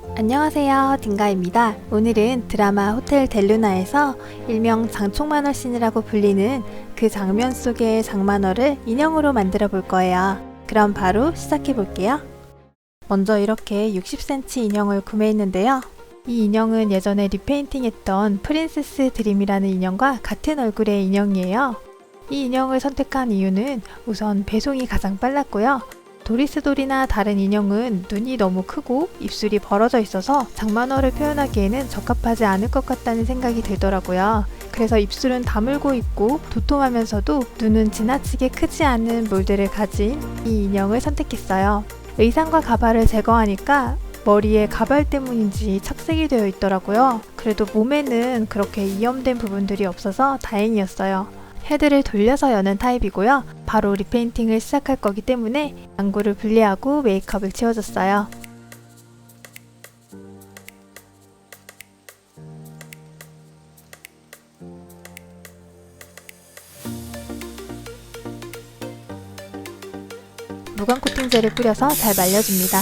안녕하세요, 딩가입니다. 오늘은 드라마 호텔 델루나에서 일명 장촉만월 씬이라고 불리는 그 장면 속의 장만월을 인형으로 만들어 볼 거예요. 그럼 바로 시작해 볼게요. 먼저 이렇게 60cm 인형을 구매했는데요. 이 인형은 예전에 리페인팅 했던 프린세스 드림이라는 인형과 같은 얼굴의 인형이에요. 이 인형을 선택한 이유는 우선 배송이 가장 빨랐고요. 도리스돌이나 다른 인형은 눈이 너무 크고 입술이 벌어져 있어서 장만월을 표현하기에는 적합하지 않을 것 같다는 생각이 들더라고요. 그래서 입술은 다물고 있고 도톰하면서도 눈은 지나치게 크지 않은 몰드를 가진 이 인형을 선택했어요. 의상과 가발을 제거하니까 머리에 가발 때문인지 착색이 되어 있더라고요. 그래도 몸에는 그렇게 이염된 부분들이 없어서 다행이었어요. 헤드를 돌려서 여는 타입이고요. 바로 리페인팅을 시작할 거기 때문에 안구를 분리하고 메이크업을 지워줬어요. 무광 코팅제를 뿌려서 잘 말려줍니다.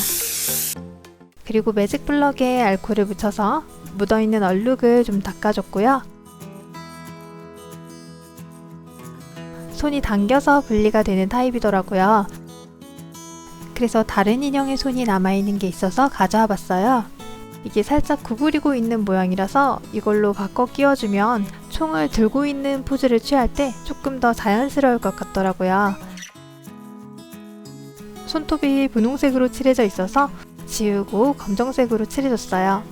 그리고 매직 블럭에 알코올을 묻혀서 묻어있는 얼룩을 좀 닦아줬고요. 손이 당겨서 분리가 되는 타입이더라고요. 그래서 다른 인형의 손이 남아있는 게 있어서 가져와 봤어요. 이게 살짝 구부리고 있는 모양이라서 이걸로 바꿔 끼워주면 총을 들고 있는 포즈를 취할 때 조금 더 자연스러울 것 같더라고요. 손톱이 분홍색으로 칠해져 있어서 지우고 검정색으로 칠해줬어요.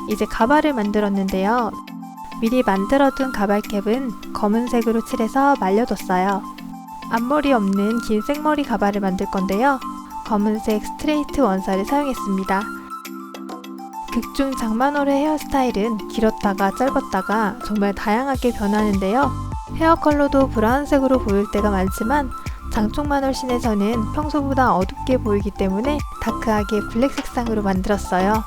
이제 가발을 만들었는데요. 미리 만들어둔 가발캡은 검은색으로 칠해서 말려뒀어요. 앞머리 없는 긴 생머리 가발을 만들 건데요. 검은색 스트레이트 원사를 사용했습니다. 극중 장만월의 헤어스타일은 길었다가 짧았다가 정말 다양하게 변하는데요. 헤어 컬러도 브라운색으로 보일 때가 많지만 장촉만월 씬에서는 평소보다 어둡게 보이기 때문에 다크하게 블랙 색상으로 만들었어요.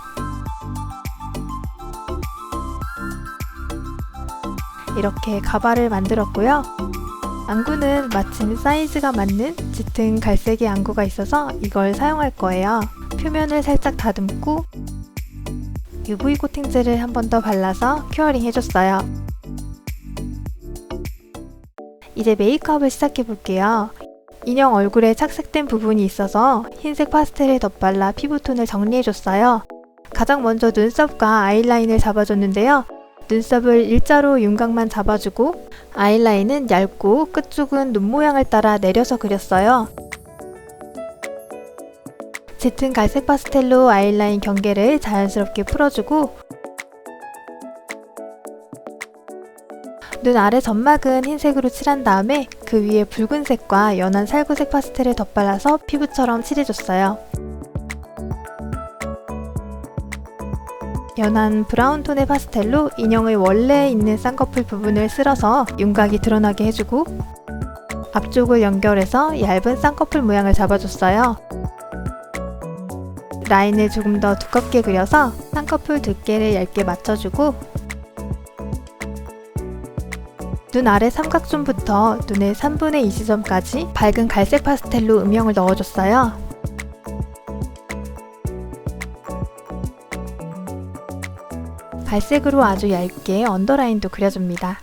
이렇게 가발을 만들었고요. 안구는 마침 사이즈가 맞는 짙은 갈색의 안구가 있어서 이걸 사용할 거예요. 표면을 살짝 다듬고 UV 코팅제를 한 번 더 발라서 큐어링 해줬어요. 이제 메이크업을 시작해 볼게요. 인형 얼굴에 착색된 부분이 있어서 흰색 파스텔을 덧발라 피부톤을 정리해줬어요. 가장 먼저 눈썹과 아이라인을 잡아줬는데요. 눈썹을 일자로 윤곽만 잡아주고 아이라인은 얇고 끝쪽은 눈 모양을 따라 내려서 그렸어요. 짙은 갈색 파스텔로 아이라인 경계를 자연스럽게 풀어주고 눈 아래 점막은 흰색으로 칠한 다음에 그 위에 붉은색과 연한 살구색 파스텔을 덧발라서 피부처럼 칠해줬어요. 연한 브라운 톤의 파스텔로 인형의 원래 있는 쌍꺼풀 부분을 쓸어서 윤곽이 드러나게 해주고 앞쪽을 연결해서 얇은 쌍꺼풀 모양을 잡아줬어요. 라인을 조금 더 두껍게 그려서 쌍꺼풀 두께를 얇게 맞춰주고 눈 아래 삼각존부터 눈의 3분의 2 지점까지 밝은 갈색 파스텔로 음영을 넣어줬어요. 갈색으로 아주 얇게 언더라인도 그려줍니다.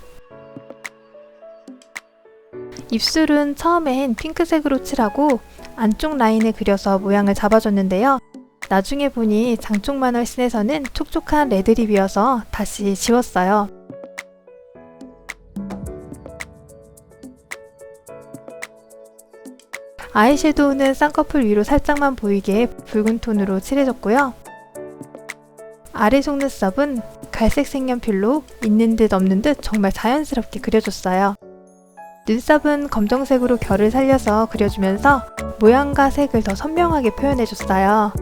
입술은 처음엔 핑크색으로 칠하고 안쪽 라인을 그려서 모양을 잡아줬는데요. 나중에 보니 장촉만월 씬에서는 촉촉한 레드립이어서 다시 지웠어요. 아이섀도우는 쌍꺼풀 위로 살짝만 보이게 붉은 톤으로 칠해줬고요. 아래 속눈썹은 갈색 색연필로 있는 듯 없는 듯 정말 자연스럽게 그려줬어요. 눈썹은 검정색으로 결을 살려서 그려주면서 모양과 색을 더 선명하게 표현해줬어요.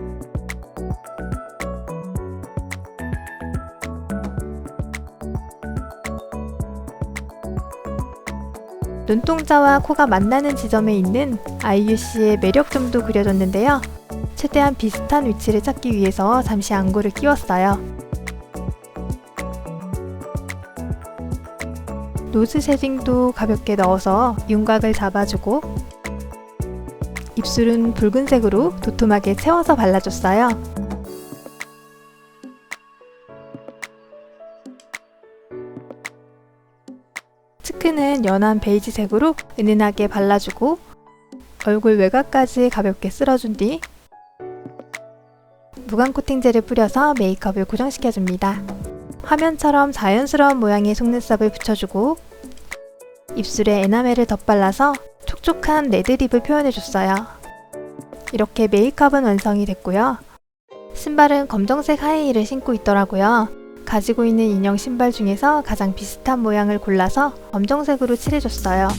눈동자와 코가 만나는 지점에 있는 아이유씨의 매력점도 그려줬는데요. 최대한 비슷한 위치를 찾기 위해서 잠시 안구를 끼웠어요. 노즈 쉐딩도 가볍게 넣어서 윤곽을 잡아주고 입술은 붉은색으로 도톰하게 채워서 발라줬어요. 치크는 연한 베이지색으로 은은하게 발라주고 얼굴 외곽까지 가볍게 쓸어준 뒤 무광 코팅젤을 뿌려서 메이크업을 고정시켜줍니다. 화면처럼 자연스러운 모양의 속눈썹을 붙여주고 입술에 에나멜을 덧발라서 촉촉한 레드립을 표현해줬어요. 이렇게 메이크업은 완성이 됐고요. 신발은 검정색 하이힐을 신고 있더라고요. 가지고 있는 인형 신발 중에서 가장 비슷한 모양을 골라서 검정색으로 칠해줬어요.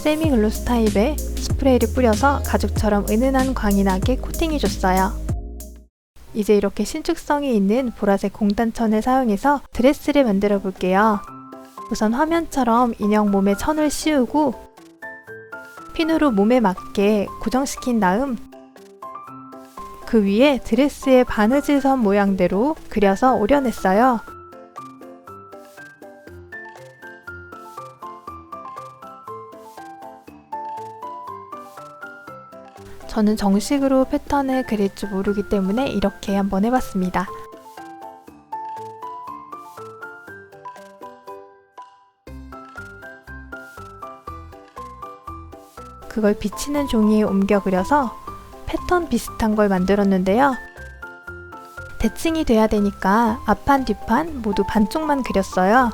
세미 글로스 타입의 스프레이를 뿌려서 가죽처럼 은은한 광이 나게 코팅해줬어요. 이제 이렇게 신축성이 있는 보라색 공단천을 사용해서 드레스를 만들어 볼게요. 우선 화면처럼 인형 몸에 천을 씌우고 핀으로 몸에 맞게 고정시킨 다음 그 위에 드레스의 바느질선 모양대로 그려서 오려냈어요. 저는 정식으로 패턴을 그릴 줄 모르기 때문에 이렇게 한번 해봤습니다. 그걸 비치는 종이에 옮겨 그려서 패턴 비슷한 걸 만들었는데요. 대칭이 돼야 되니까 앞판 뒷판 모두 반쪽만 그렸어요.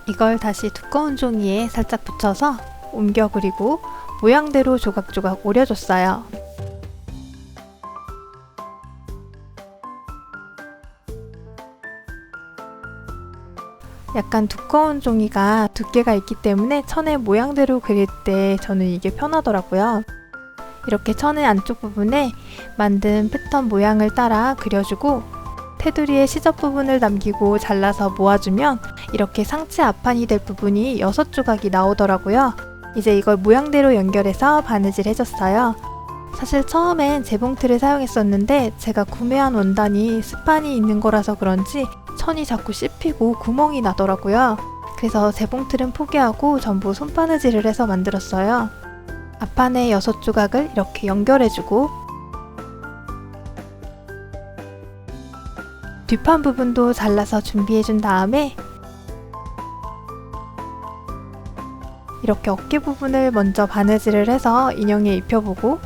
이걸 다시 두꺼운 종이에 살짝 붙여서 옮겨 그리고 모양대로 조각조각 오려줬어요. 약간 두꺼운 종이가 두께가 있기 때문에 천의 모양대로 그릴 때 저는 이게 편하더라고요. 이렇게 천의 안쪽 부분에 만든 패턴 모양을 따라 그려주고 테두리에 시접 부분을 남기고 잘라서 모아주면 이렇게 상체 앞판이 될 부분이 6조각이 나오더라고요. 이제 이걸 모양대로 연결해서 바느질 해줬어요. 사실 처음엔 재봉틀을 사용했었는데 제가 구매한 원단이 스판이 있는 거라서 그런지 천이 자꾸 씹히고 구멍이 나더라고요. 그래서 재봉틀은 포기하고 전부 손바느질을 해서 만들었어요. 앞판에 6조각을 이렇게 연결해주고 뒷판 부분도 잘라서 준비해준 다음에 이렇게 어깨 부분을 먼저 바느질을 해서 인형에 입혀보고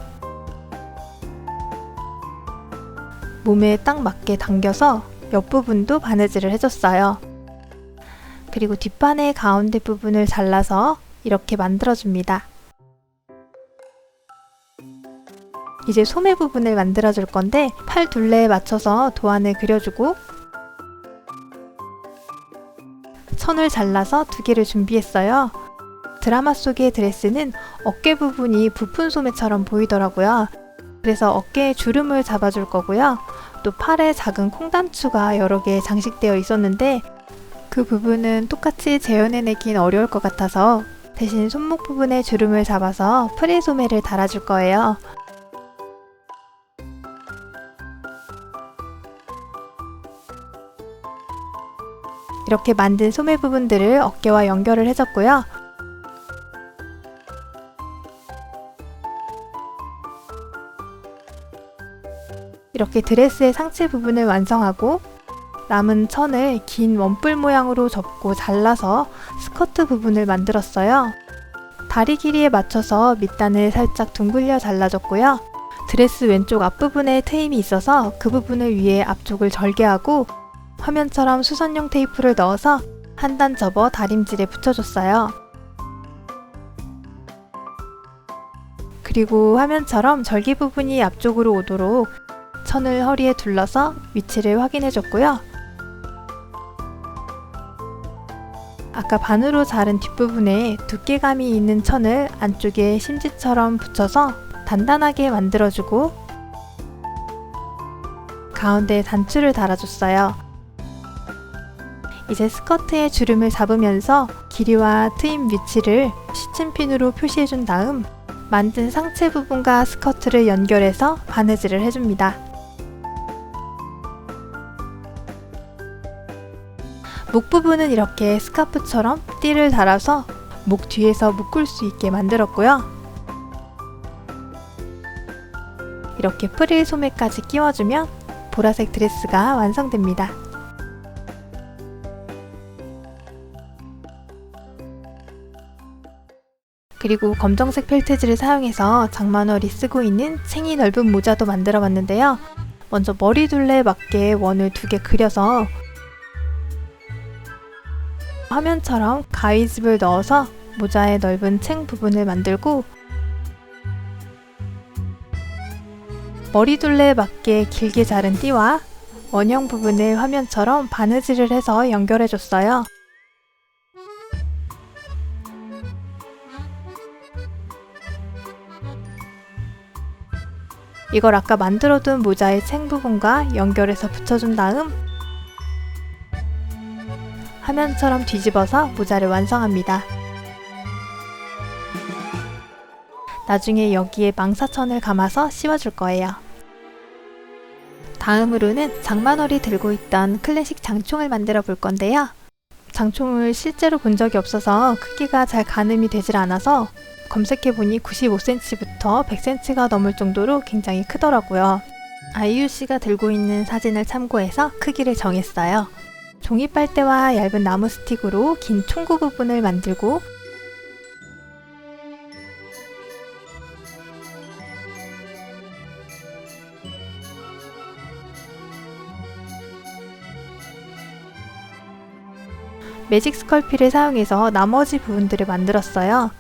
몸에 딱 맞게 당겨서 옆부분도 바느질을 해줬어요. 그리고 뒷판의 가운데 부분을 잘라서 이렇게 만들어줍니다. 이제 소매 부분을 만들어줄 건데 팔 둘레에 맞춰서 도안을 그려주고 선을 잘라서 2개를 준비했어요. 드라마 속의 드레스는 어깨 부분이 부푼 소매처럼 보이더라고요. 그래서 어깨에 주름을 잡아줄 거고요. 또 팔에 작은 콩단추가 여러 개 장식되어 있었는데 그 부분은 똑같이 재현해내긴 어려울 것 같아서 대신 손목 부분에 주름을 잡아서 프릴 소매를 달아줄 거예요. 이렇게 만든 소매 부분들을 어깨와 연결을 해줬고요. 이렇게 드레스의 상체 부분을 완성하고 남은 천을 긴 원뿔 모양으로 접고 잘라서 스커트 부분을 만들었어요. 다리 길이에 맞춰서 밑단을 살짝 둥글려 잘라줬고요. 드레스 왼쪽 앞부분에 트임이 있어서 그 부분을 위해 앞쪽을 절개하고 화면처럼 수선용 테이프를 넣어서 한 단 접어 다림질에 붙여줬어요. 그리고 화면처럼 절개 부분이 앞쪽으로 오도록 천을 허리에 둘러서 위치를 확인해줬고요. 아까 반으로 자른 뒷부분에 두께감이 있는 천을 안쪽에 심지처럼 붙여서 단단하게 만들어주고 가운데 단추를 달아줬어요. 이제 스커트의 주름을 잡으면서 길이와 트임 위치를 시침핀으로 표시해준 다음 만든 상체 부분과 스커트를 연결해서 바느질을 해줍니다. 목 부분은 이렇게 스카프처럼 띠를 달아서 목 뒤에서 묶을 수 있게 만들었고요. 이렇게 프릴 소매까지 끼워주면 보라색 드레스가 완성됩니다. 그리고 검정색 펠트지를 사용해서 장만월이 쓰고 있는 챙이 넓은 모자도 만들어 봤는데요. 먼저 머리둘레에 맞게 원을 2개 그려서 화면처럼 가위집을 넣어서 모자의 넓은 챙 부분을 만들고 머리둘레에 맞게 길게 자른 띠와 원형 부분을 화면처럼 바느질을 해서 연결해줬어요. 이걸 아까 만들어둔 모자의 챙 부분과 연결해서 붙여준 다음 화면처럼 뒤집어서 모자를 완성합니다. 나중에 여기에 망사천을 감아서 씌워줄 거예요. 다음으로는 장만월이 들고 있던 클래식 장총을 만들어 볼 건데요. 장총을 실제로 본 적이 없어서 크기가 잘 가늠이 되질 않아서 검색해보니 95cm부터 100cm가 넘을 정도로 굉장히 크더라고요. 아이유씨가 들고 있는 사진을 참고해서 크기를 정했어요. 종이 빨대와 얇은 나무 스틱으로 긴 총구 부분을 만들고 매직 스컬피를 사용해서 나머지 부분들을 만들었어요.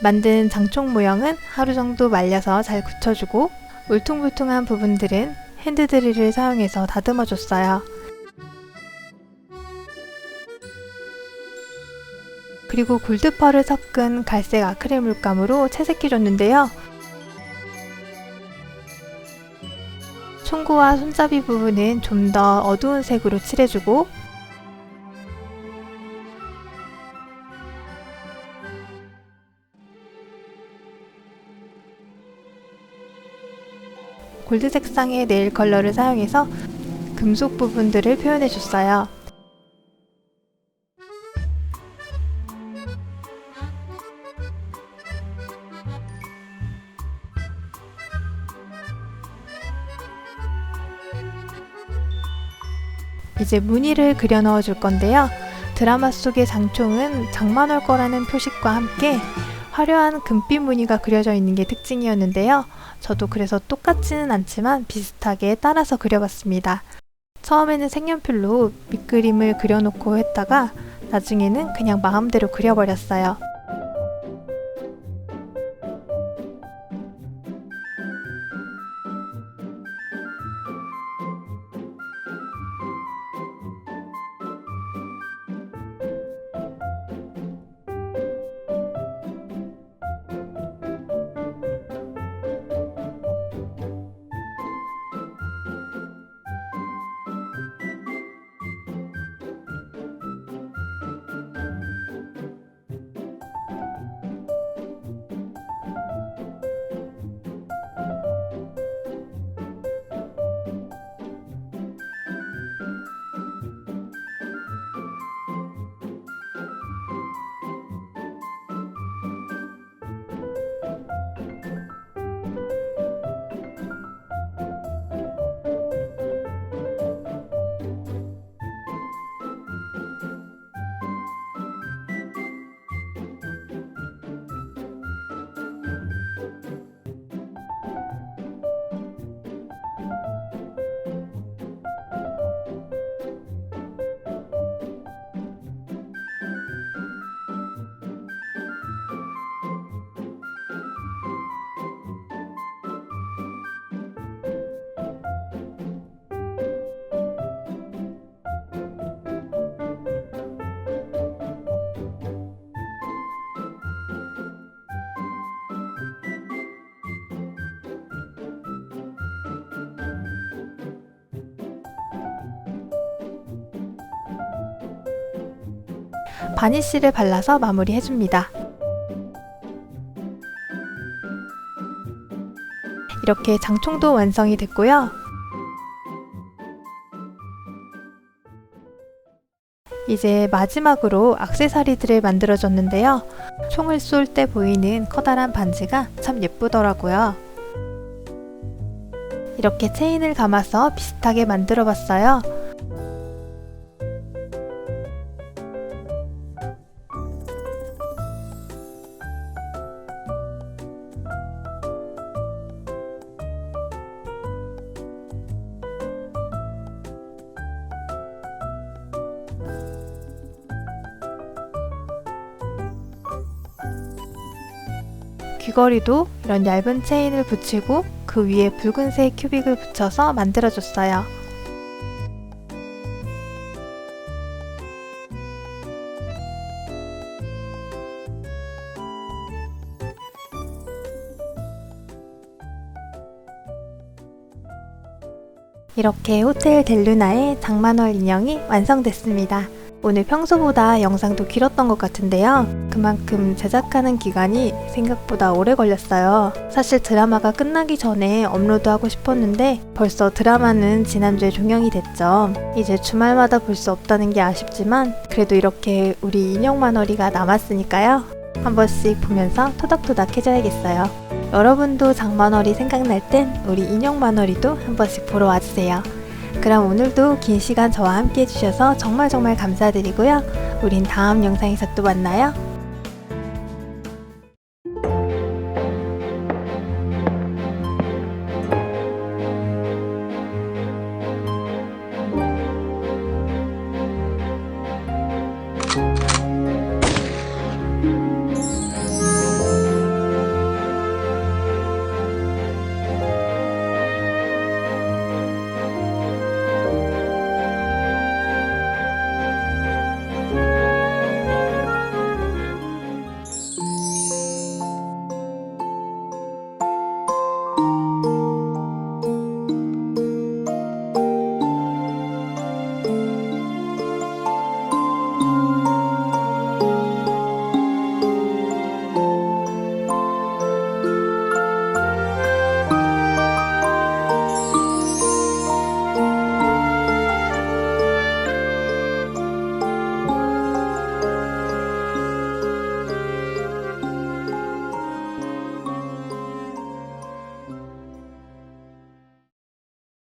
만든 장총 모형은 하루 정도 말려서 잘 굳혀주고 울퉁불퉁한 부분들은 핸드드릴을 사용해서 다듬어 줬어요. 그리고 골드펄을 섞은 갈색 아크릴 물감으로 채색해 줬는데요. 총구와 손잡이 부분은 좀 더 어두운 색으로 칠해주고 골드 색상의 네일 컬러를 사용해서 금속 부분들을 표현해 줬어요. 이제 무늬를 그려 넣어 줄 건데요. 드라마 속의 장총은 장만월 거라는 표식과 함께 화려한 금빛 무늬가 그려져 있는 게 특징이었는데요. 저도 그래서 똑같지는 않지만 비슷하게 따라서 그려봤습니다. 처음에는 색연필로 밑그림을 그려놓고 했다가 나중에는 그냥 마음대로 그려버렸어요. 바니쉬를 발라서 마무리해줍니다. 이렇게 장총도 완성이 됐고요. 이제 마지막으로 액세서리들을 만들어줬는데요. 총을 쏠 때 보이는 커다란 반지가 참 예쁘더라고요. 이렇게 체인을 감아서 비슷하게 만들어봤어요. 귀걸이도 이런 얇은 체인을 붙이고 그 위에 붉은색 큐빅을 붙여서 만들어줬어요. 이렇게 호텔 델루나의 장만월 인형이 완성됐습니다. 오늘 평소보다 영상도 길었던 것 같은데요. 그만큼 제작하는 기간이 생각보다 오래 걸렸어요. 사실 드라마가 끝나기 전에 업로드하고 싶었는데 벌써 드라마는 지난주에 종영이 됐죠. 이제 주말마다 볼 수 없다는 게 아쉽지만 그래도 이렇게 우리 인형 만월이가 남았으니까요. 한 번씩 보면서 토닥토닥 해줘야겠어요. 여러분도 장만월이 생각날 땐 우리 인형 만월이도 한 번씩 보러 와주세요. 그럼 오늘도 긴 시간 저와 함께 해주셔서 정말 감사드리고요. 우린 다음 영상에서 또 만나요.